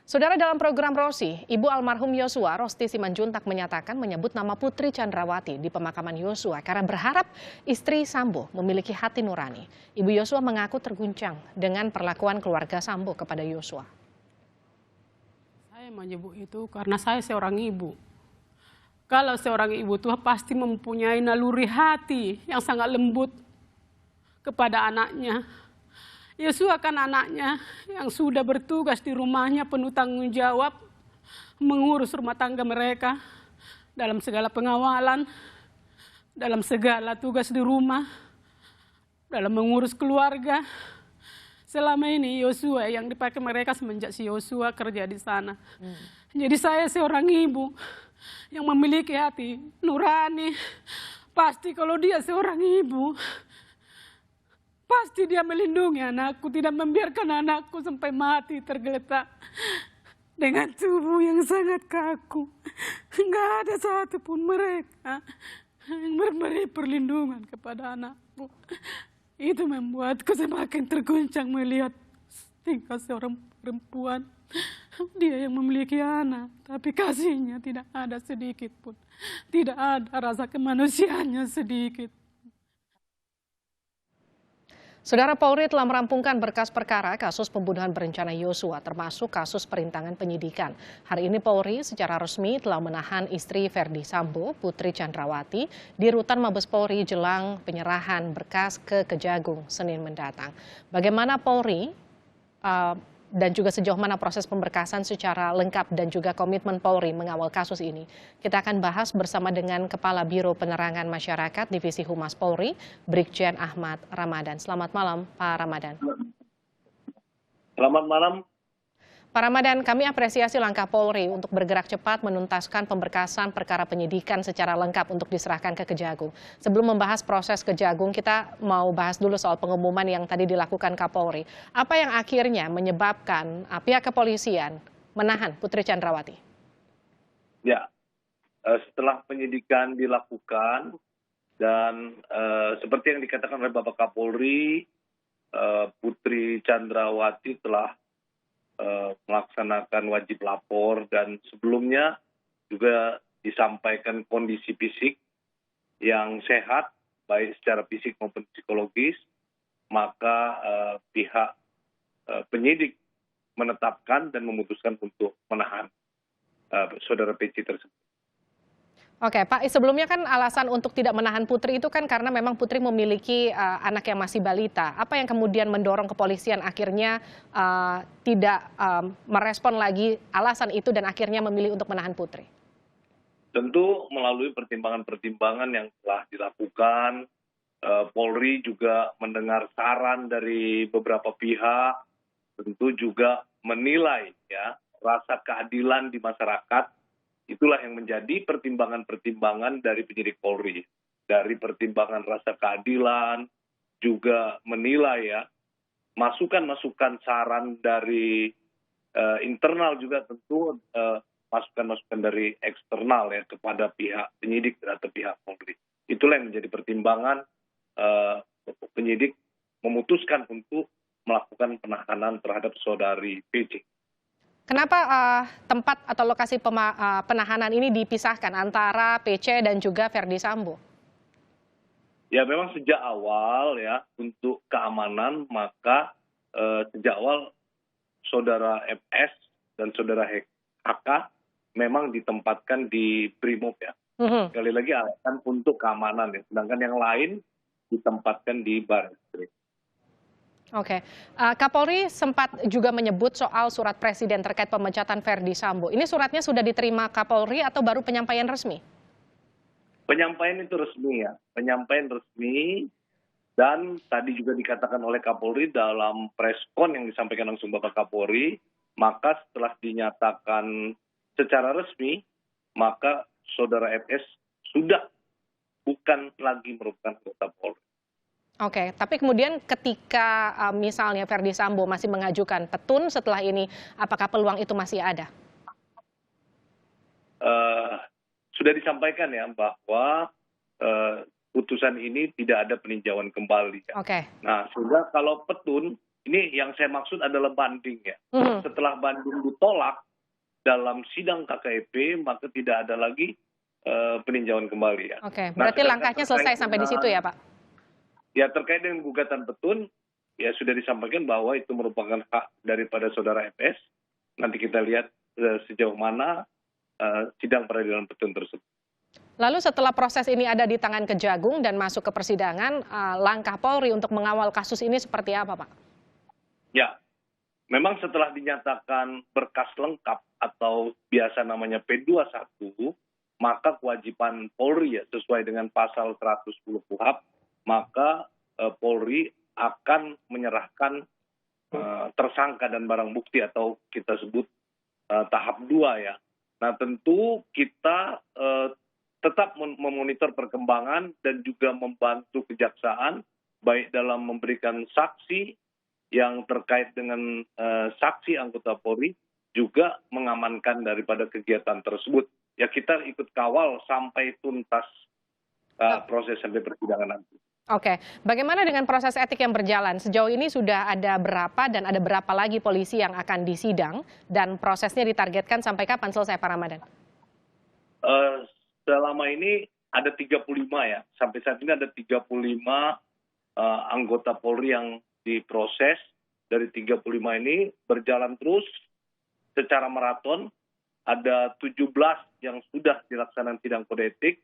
Saudara, dalam program Rosi, Ibu almarhum Yosua, Rosti Simanjuntak menyatakan menyebut nama Putri Chandrawati di pemakaman Yosua karena berharap istri Sambo memiliki hati nurani. Ibu Yosua mengaku terguncang dengan perlakuan keluarga Sambo kepada Yosua. Saya menyebut itu karena saya seorang ibu. Kalau seorang ibu itu pasti mempunyai naluri hati yang sangat lembut kepada anaknya. Yosua kan anaknya yang sudah bertugas di rumahnya, penuh tanggung jawab mengurus rumah tangga mereka dalam segala pengawalan, dalam segala tugas di rumah, dalam mengurus keluarga. Selama ini Yosua yang dipakai mereka semenjak si Yosua kerja di sana. Jadi saya seorang ibu yang memiliki hati nurani. Pasti kalau dia seorang ibu, pasti dia melindungi anakku, tidak membiarkan anakku sampai mati tergeletak dengan tubuh yang sangat kaku. Enggak ada satupun mereka yang memberi perlindungan kepada anakku. Itu membuatku semakin terguncang melihat tingkah seorang perempuan. Dia yang memiliki anak, tapi kasihnya tidak ada sedikit pun. Tidak ada rasa kemanusiaannya sedikit. Saudara, Polri telah merampungkan berkas perkara kasus pembunuhan berencana Yosua, termasuk kasus perintangan penyidikan. Hari ini Polri secara resmi telah menahan istri Verdi Sambo, Putri Chandrawati, di Rutan Mabes Polri jelang penyerahan berkas ke Kejagung Senin mendatang. Bagaimana Polri dan juga sejauh mana proses pemberkasan secara lengkap dan juga komitmen Polri mengawal kasus ini. Kita akan bahas bersama dengan Kepala Biro Penerangan Masyarakat Divisi Humas Polri, Brigjen Ahmad Ramadan. Selamat malam, Pak Ramadan. Selamat malam. Pak Ramadan, kami apresiasi langkah Polri untuk bergerak cepat menuntaskan pemberkasan perkara penyidikan secara lengkap untuk diserahkan ke Kejagung. Sebelum membahas proses Kejagung, kita mau bahas dulu soal pengumuman yang tadi dilakukan Kapolri. Apa yang akhirnya menyebabkan pihak kepolisian menahan Putri Chandrawati? Ya, setelah penyidikan dilakukan dan seperti yang dikatakan oleh Bapak Kapolri, Putri Chandrawati telah melaksanakan wajib lapor dan sebelumnya juga disampaikan kondisi fisik yang sehat baik secara fisik maupun psikologis, maka pihak penyidik menetapkan dan memutuskan untuk menahan saudara PC tersebut. Oke, Pak, sebelumnya kan alasan untuk tidak menahan Putri itu kan karena memang Putri memiliki anak yang masih balita. Apa yang kemudian mendorong kepolisian akhirnya tidak merespon lagi alasan itu dan akhirnya memilih untuk menahan Putri? Tentu melalui pertimbangan-pertimbangan yang telah dilakukan, Polri juga mendengar saran dari beberapa pihak, tentu juga menilai ya rasa keadilan di masyarakat. Itulah yang menjadi pertimbangan-pertimbangan dari penyidik Polri. Dari pertimbangan rasa keadilan, juga menilai ya, masukan-masukan saran dari internal juga tentu masukan-masukan dari eksternal ya kepada pihak penyidik atau pihak Polri. Itulah yang menjadi pertimbangan penyidik memutuskan untuk melakukan penahanan terhadap saudari PC. Kenapa tempat atau lokasi penahanan ini dipisahkan antara PC dan juga Verdi Sambo? Ya memang sejak awal ya untuk keamanan maka sejak awal saudara FS dan saudara HK memang ditempatkan di Brimob ya. Sekali lagi alasan untuk keamanan ya. Sedangkan yang lain ditempatkan di Barreskrim. Oke, Kapolri sempat juga menyebut soal surat presiden terkait pemecatan Verdi Sambo. Ini suratnya sudah diterima Kapolri atau baru penyampaian resmi? Penyampaian itu resmi ya, penyampaian resmi dan tadi juga dikatakan oleh Kapolri dalam preskon yang disampaikan langsung Bapak Kapolri, maka setelah dinyatakan secara resmi, maka saudara FS sudah bukan lagi merupakan anggota Polri. Oke, tapi kemudian ketika misalnya Verdi Sambo masih mengajukan petun setelah ini, apakah peluang itu masih ada? Sudah disampaikan ya bahwa putusan ini tidak ada peninjauan kembali. Ya. Oke. Nah, sehingga kalau petun ini yang saya maksud adalah banding ya. Mhm. Setelah banding ditolak dalam sidang KKEP, maka tidak ada lagi peninjauan kembali ya. Oke, Nah, berarti sedangkan langkahnya selesai terkait sampai di situ dengan ya, Pak? ya terkait dengan gugatan petun, ya sudah disampaikan bahwa itu merupakan hak daripada saudara FS. Nanti kita lihat sejauh mana sidang peradilan petun tersebut. Lalu setelah proses ini ada di tangan Kejagung dan masuk ke persidangan, langkah Polri untuk mengawal kasus ini seperti apa, Pak? Ya, memang setelah dinyatakan berkas lengkap atau biasa namanya P21, maka kewajiban Polri ya sesuai dengan pasal 110 KUHP, maka Polri akan menyerahkan tersangka dan barang bukti atau kita sebut tahap 2 ya. Nah tentu kita tetap memonitor perkembangan dan juga membantu kejaksaan baik dalam memberikan saksi yang terkait dengan saksi anggota Polri, juga mengamankan daripada kegiatan tersebut. Ya kita ikut kawal sampai tuntas proses sampai persidangan nanti. Oke, bagaimana dengan proses etik yang berjalan? Sejauh ini sudah ada berapa dan ada berapa lagi polisi yang akan disidang dan prosesnya ditargetkan sampai kapan selesai, Pak Ramadan? Selama ini ada 35 ya, sampai saat ini ada 35 anggota Polri yang diproses. Dari 35 ini berjalan terus secara maraton, ada 17 yang sudah dilaksanakan sidang kode etik,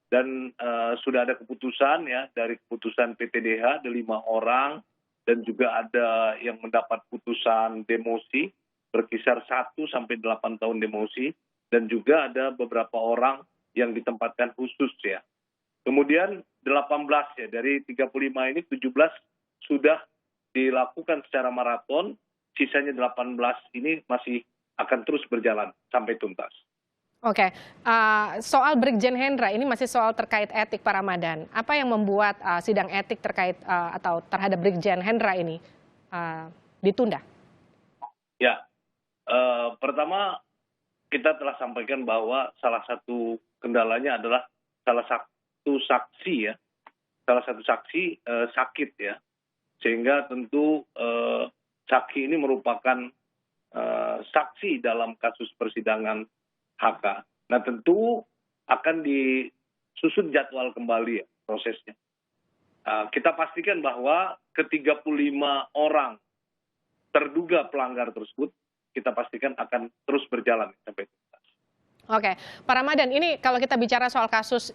dan sudah ada keputusan ya, dari keputusan PTDH ada 5 orang, dan juga ada yang mendapat putusan demosi berkisar 1 sampai 8 tahun demosi, dan juga ada beberapa orang yang ditempatkan khusus ya. Kemudian 18 ya, dari 35 ini 17 sudah dilakukan secara maraton, sisanya 18 ini masih akan terus berjalan sampai tuntas. Oke, soal Brigjen Hendra ini masih soal terkait etik, Pak Ramadan. Apa yang membuat sidang etik terkait atau terhadap Brigjen Hendra ini ditunda? Ya, pertama kita telah sampaikan bahwa salah satu kendalanya adalah salah satu saksi sakit ya, sehingga tentu saksi ini merupakan saksi dalam kasus persidangan HK. Nah tentu akan disusun jadwal kembali ya prosesnya. Kita pastikan bahwa ke-35 orang terduga pelanggar tersebut kita pastikan akan terus berjalan sampai tuntas. Oke, Pak Ramadan, ini kalau kita bicara soal kasus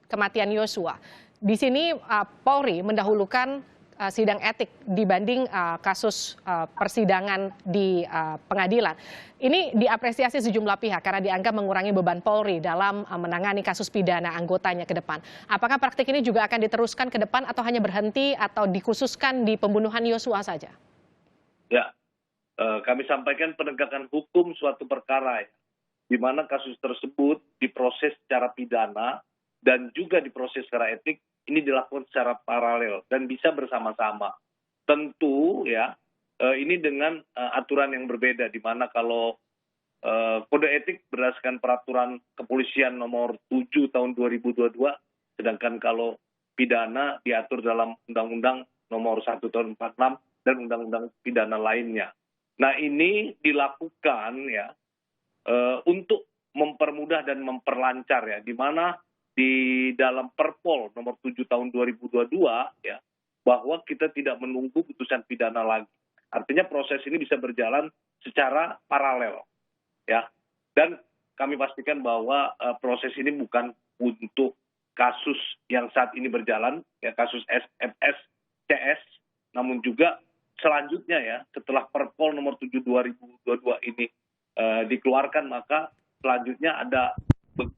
kematian Yosua, di sini Polri mendahulukan sidang etik dibanding kasus persidangan di pengadilan. Ini diapresiasi sejumlah pihak karena dianggap mengurangi beban Polri dalam menangani kasus pidana anggotanya ke depan. Apakah praktik ini juga akan diteruskan ke depan atau hanya berhenti atau dikhususkan di pembunuhan Yosua saja? Ya, kami sampaikan penegakan hukum suatu perkara ya, di mana kasus tersebut diproses secara pidana dan juga diproses secara etik, ini dilakukan secara paralel dan bisa bersama-sama. Tentu ya, ini dengan aturan yang berbeda, di mana kalau kode etik berdasarkan peraturan kepolisian nomor 7 tahun 2022, sedangkan kalau pidana diatur dalam Undang-Undang nomor 1 tahun 46 dan Undang-Undang pidana lainnya. Nah ini dilakukan ya untuk mempermudah dan memperlancar ya, di mana di dalam Perpol nomor 7 tahun 2022 ya, bahwa kita tidak menunggu putusan pidana lagi. Artinya proses ini bisa berjalan secara paralel ya. Dan kami pastikan bahwa proses ini bukan untuk kasus yang saat ini berjalan ya, kasus SFS CS, namun juga selanjutnya ya, setelah Perpol nomor 7 2022 ini dikeluarkan, maka selanjutnya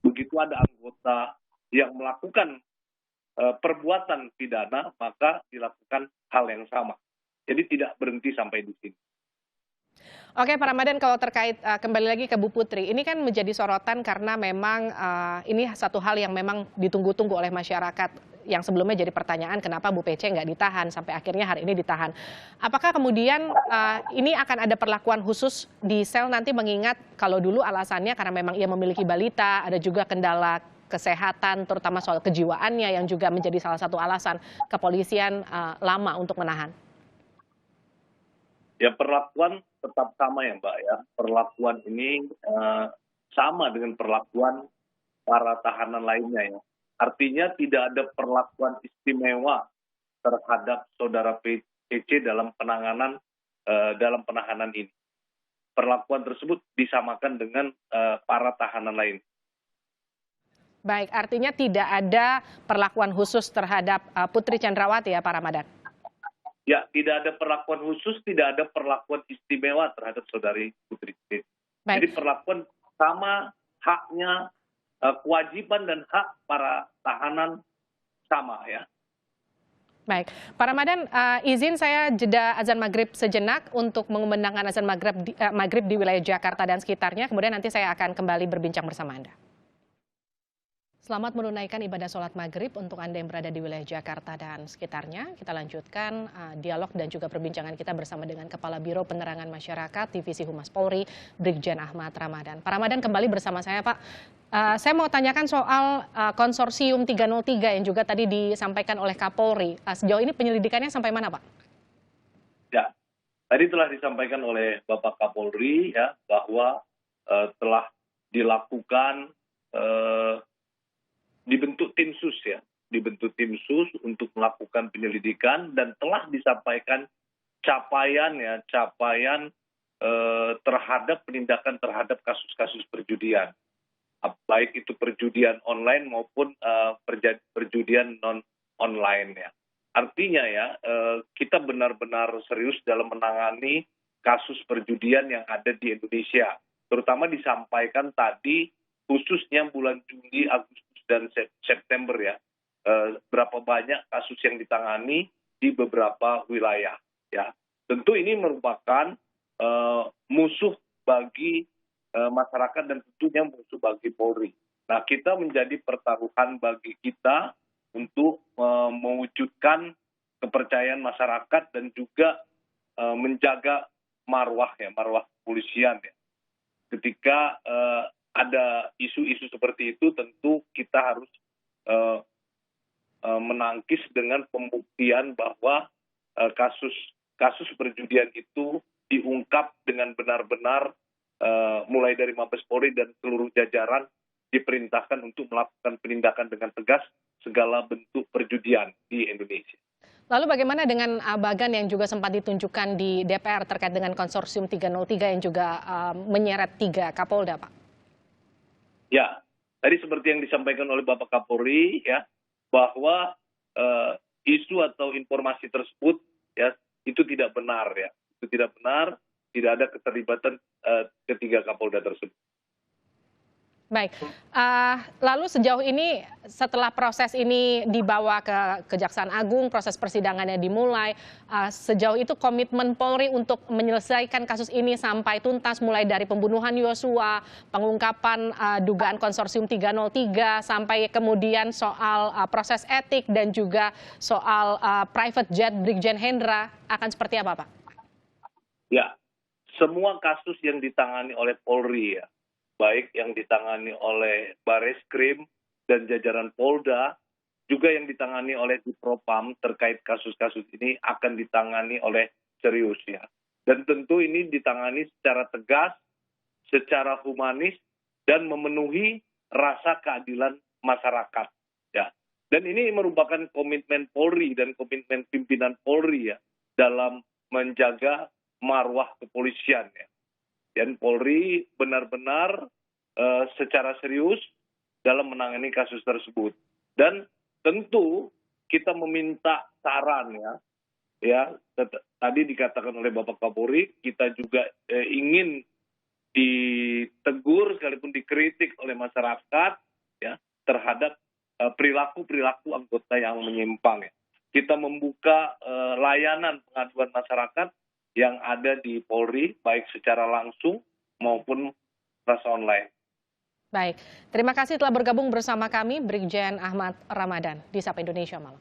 begitu ada anggota yang melakukan perbuatan pidana, maka dilakukan hal yang sama. Jadi tidak berhenti sampai di sini. Oke, Pak Ramadan, kalau terkait kembali lagi ke Bu Putri, ini kan menjadi sorotan karena memang ini satu hal yang memang ditunggu-tunggu oleh masyarakat, yang sebelumnya jadi pertanyaan kenapa Bu Pece nggak ditahan sampai akhirnya hari ini ditahan. Apakah kemudian ini akan ada perlakuan khusus di sel nanti, mengingat kalau dulu alasannya karena memang ia memiliki balita, ada juga kendala kesehatan terutama soal kejiwaannya yang juga menjadi salah satu alasan kepolisian lama untuk menahan? Ya perlakuan tetap sama ya Mbak ya. Perlakuan ini sama dengan perlakuan para tahanan lainnya ya. Artinya tidak ada perlakuan istimewa terhadap saudara PC dalam penahanan ini. Perlakuan tersebut disamakan dengan para tahanan lain. Baik, artinya tidak ada perlakuan khusus terhadap Putri Chandrawati ya Pak Ramadan? Ya, tidak ada perlakuan khusus, tidak ada perlakuan istimewa terhadap saudari Putri. Jadi perlakuan sama, haknya, kewajiban dan hak para tahanan sama ya. Baik, Pak Ramadan, izin saya jeda azan maghrib sejenak untuk mengumandangkan azan maghrib di wilayah Jakarta dan sekitarnya. Kemudian nanti saya akan kembali berbincang bersama Anda. Selamat menunaikan ibadah sholat maghrib untuk Anda yang berada di wilayah Jakarta dan sekitarnya. Kita lanjutkan dialog dan juga perbincangan kita bersama dengan Kepala Biro Penerangan Masyarakat Divisi Humas Polri, Brigjen Ahmad Ramadan. Pak Ramadan kembali bersama saya Pak. Saya mau tanyakan soal konsorsium 303 yang juga tadi disampaikan oleh Kapolri. Sejauh ini penyelidikannya sampai mana Pak? Ya, tadi telah disampaikan oleh Bapak Kapolri ya bahwa telah dilakukan dibentuk tim sus ya, dibentuk tim sus untuk melakukan penyelidikan dan telah disampaikan capaian terhadap penindakan terhadap kasus-kasus perjudian, baik itu perjudian online maupun perjudian non online ya. Artinya ya kita benar-benar serius dalam menangani kasus perjudian yang ada di Indonesia, terutama disampaikan tadi khususnya bulan Juli, Agustus dan September ya, berapa banyak kasus yang ditangani di beberapa wilayah ya. Tentu ini merupakan musuh bagi masyarakat dan tentunya musuh bagi Polri. Nah, kita menjadi pertaruhan bagi kita untuk mewujudkan kepercayaan masyarakat dan juga menjaga marwah kepolisian ya. Ketika ada isu-isu seperti itu, tentu kita harus menangkis dengan pembuktian bahwa kasus perjudian itu diungkap dengan benar-benar, mulai dari Mabes Polri dan seluruh jajaran diperintahkan untuk melakukan penindakan dengan tegas segala bentuk perjudian di Indonesia. Lalu bagaimana dengan Bagan yang juga sempat ditunjukkan di DPR terkait dengan konsorsium 303 yang juga menyeret 3 Kapolda Pak? Ya, tadi seperti yang disampaikan oleh Bapak Kapolri ya, bahwa isu atau informasi tersebut ya itu tidak benar ya, itu tidak benar, tidak ada keterlibatan ketiga Kapolda tersebut. Baik, lalu sejauh ini setelah proses ini dibawa ke Kejaksaan Agung, proses persidangannya dimulai, sejauh itu komitmen Polri untuk menyelesaikan kasus ini sampai tuntas mulai dari pembunuhan Yosua, pengungkapan dugaan konsorsium 303, sampai kemudian soal proses etik dan juga soal private jet Brigjen Hendra akan seperti apa Pak? Ya, semua kasus yang ditangani oleh Polri ya, baik yang ditangani oleh Bareskrim dan jajaran Polda, juga yang ditangani oleh Dipropam terkait kasus-kasus ini akan ditangani oleh serius ya. Dan tentu ini ditangani secara tegas, secara humanis, dan memenuhi rasa keadilan masyarakat ya. Dan ini merupakan komitmen Polri dan komitmen pimpinan Polri ya dalam menjaga marwah kepolisian ya. Dan Polri benar-benar secara serius dalam menangani kasus tersebut. Dan tentu kita meminta saran ya tadi dikatakan oleh Bapak Kapolri, kita juga ingin ditegur sekalipun dikritik oleh masyarakat ya terhadap perilaku anggota yang menyimpang ya. Kita membuka layanan pengaduan masyarakat yang ada di Polri, baik secara langsung maupun rasa online. Baik, terima kasih telah bergabung bersama kami Brigjen Ahmad Ramadan di Sapa Indonesia Malam.